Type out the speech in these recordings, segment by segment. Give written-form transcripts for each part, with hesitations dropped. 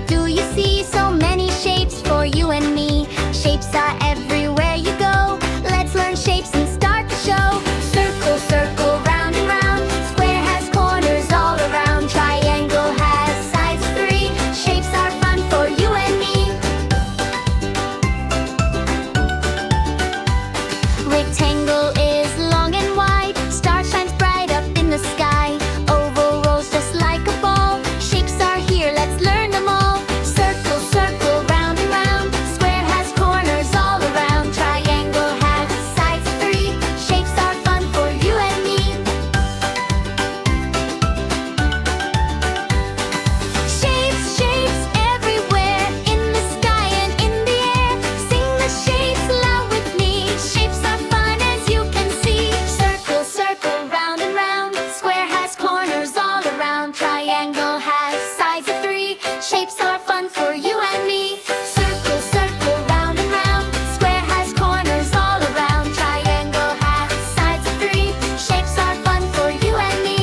do you see? So many shapes for you and me. Shapes are everywhere you go. Let's learn shapes and start the show. Circle, circle, round and round. Square has corners all around. Triangle has sides of three. Shapes are fun for you and me. Rectangle is long and wide. Star shines bright up in the sky. Oval rolls just like a ball. Shapes are here, let's learn them all. Circle, circle, round and round. Square has corners all around. Triangle has sides of three. Shapes are fun for you and me. Shapes, shapes everywhere. In the sky and in the air. Sing the shapes loud with me. Shapes are fun as you can see. Circle, circle, round and round. Square has corners all around. Triangle has sides of three. Shapes are fun for you and me. Circle, circle, round and round. Square has corners all around. Triangle has sides of three. Shapes are fun for you and me.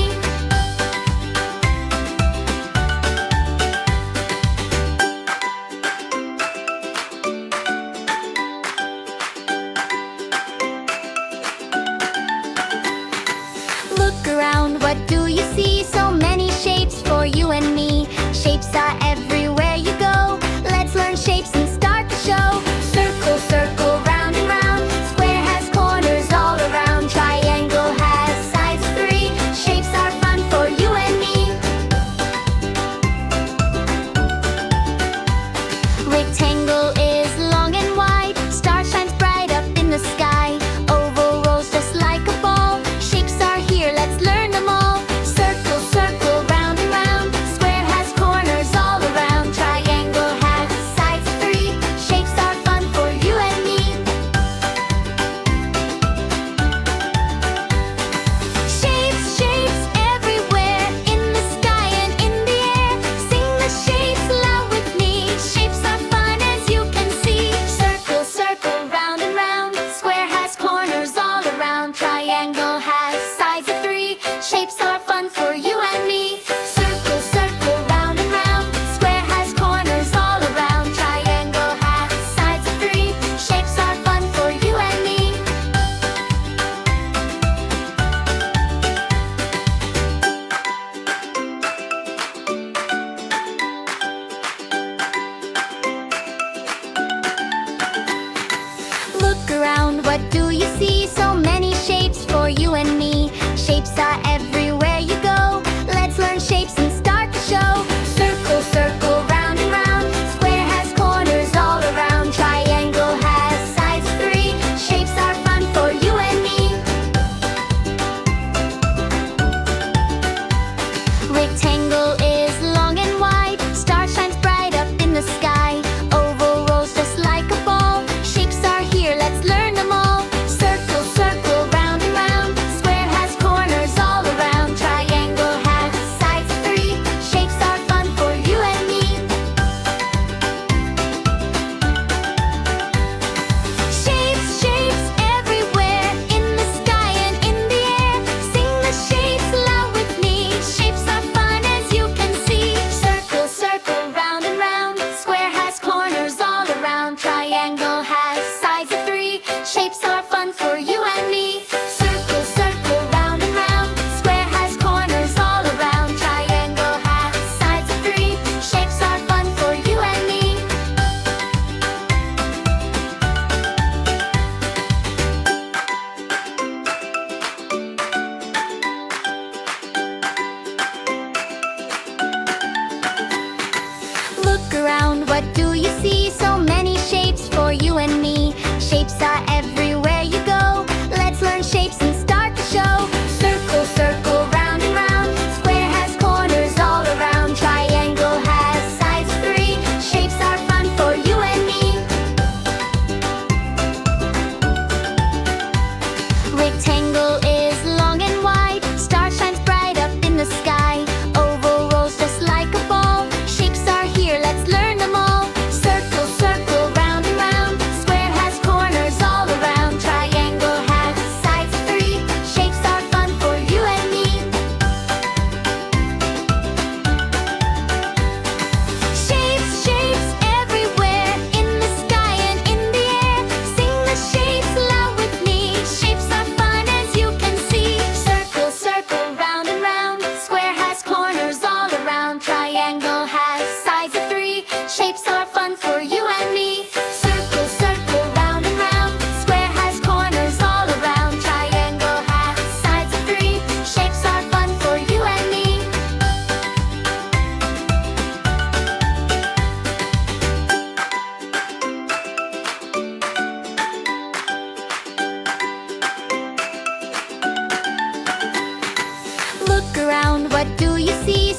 Look around, what do you see? So many shapes for you and me. Shapes are everywhere you go. Let's learn shapes and start the show. Circle, circle, round and round. Square has corners all around. Triangle has sides of three. Shapes are fun for you and me. Rectangle is long and wide. Star shines bright up in the sky. Oval rolls just like a ball. Shapes are here, let's learn them all. Circle, circle, round and round. Square has corners all around. Triangle has sides of three. Shapes are fun for you and me. Shapes, shapes everywhere. In the sky and in the air. Sing the shapes loud with me. Shapes are fun as you can see. Circle, circle, round and round. Square has corners all around. Triangle has sides of three. Shapes are fun for you and me. Circle, circle, round and round. Square has corners all around. Triangle has sides of three. Shapes are fun for you and me. Look around, what do you see? So many shapes for you and me. Shapes are everywhere you go. Let's learn shapes and start the show. Circle, circle, round and round. Square has corners all around. Triangle has sides of three. Shapes are fun for you and me. Rectangle is long and wide. Star shines bright up in the sky. Oval rolls just like a ball. Shapes are here, let's learn them all. Circle, circle, round and round. Square has corners all around. Triangle has sides of three. Shapes are fun for you and me. Shapes, shapes everywhere. In the sky and in the air. Sing the shapes loud with me. Shapes are fun as you can see. Circle, circle, round and round. Square has corners all around. Triangle has sides of three. Shapes are fun for you and me. Circle, circle, round and round. Square has corners all around. Triangle has sides of three. Shapes are fun for you and me. Look around, what do you see? So many shapes for you and me. Shapes are everywhere you go. Let's learn shapes and start the show. Circle, circle, round and round. Square has corners all around. Triangle has sides of three. Shapes are fun for you and me. Rectangle is long and wide. Star shines bright up in the sky. Oval rolls just like a ball. Shapes are here, let's learn them all. Circle, circle, round and round. Square has corners all around. Look around, what do you see?